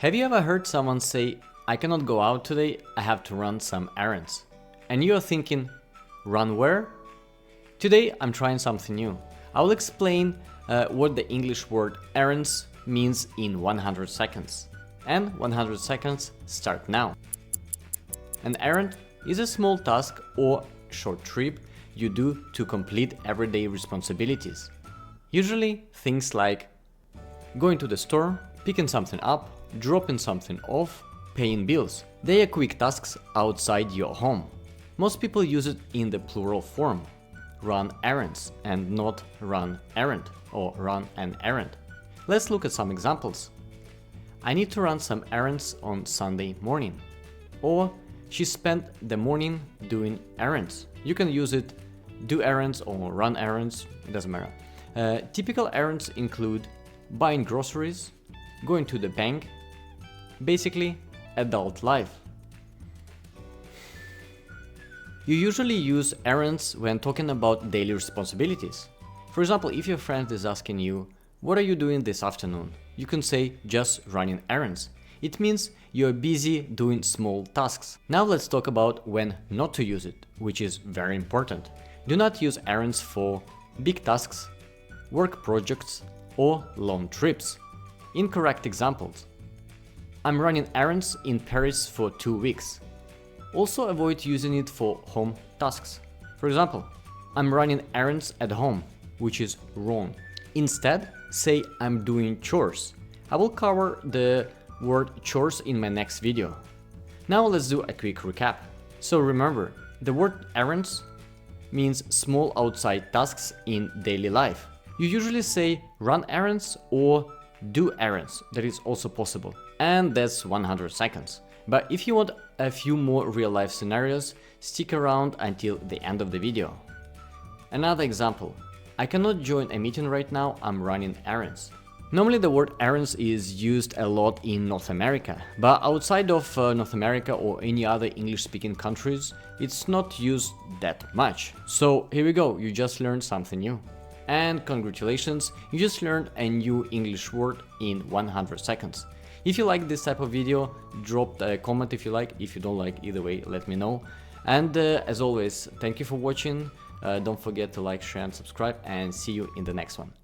Have you ever heard someone say, "I cannot go out today, I have to run some errands"? And you're thinking, run where? Today I'm trying something new. I will explain what the English word errands means in 100 seconds. And 100 seconds start now. An errand is a small task or short trip you do to complete everyday responsibilities. Usually things like going to the store, picking something up, dropping something off, paying bills. They are quick tasks outside your home. Most people use it in the plural form, run errands, and not run errand or run an errand. Let's look at some examples. I need to run some errands on Sunday morning. Or she spent the morning doing errands. You can use it do errands or run errands, it doesn't matter. Typical errands include buying groceries, going to the bank, basically adult life. You usually use errands when talking about daily responsibilities. For example, if your friend is asking you, "What are you doing this afternoon?" you can say, "Just running errands." It means you're busy doing small tasks. Now let's talk about when not to use it, which is very important. Do not use errands for big tasks, work projects, or long trips. Incorrect examples. I'm running errands in Paris for 2 weeks. Also avoid using it for home tasks. For example, I'm running errands at home, which is wrong. Instead, say I'm doing chores. I will cover the word chores in my next video. Now let's do a quick recap. So remember, the word errands means small outside tasks in daily life. You usually say run errands or do errands, that is also possible. And that's 100 seconds. But if you want a few more real-life scenarios, stick around until the end of the video. Another example. I cannot join a meeting right now, I'm running errands. Normally the word errands is used a lot in North America, but outside of North America or any other English-speaking countries, it's not used that much. So here we go, you just learned something new. And congratulations, you just learned a new English word in 100 seconds. If you like this type of video, drop a comment if you like. If you don't like, either way, let me know. And as always, thank you for watching. Don't forget to like, share and subscribe, and see you in the next one.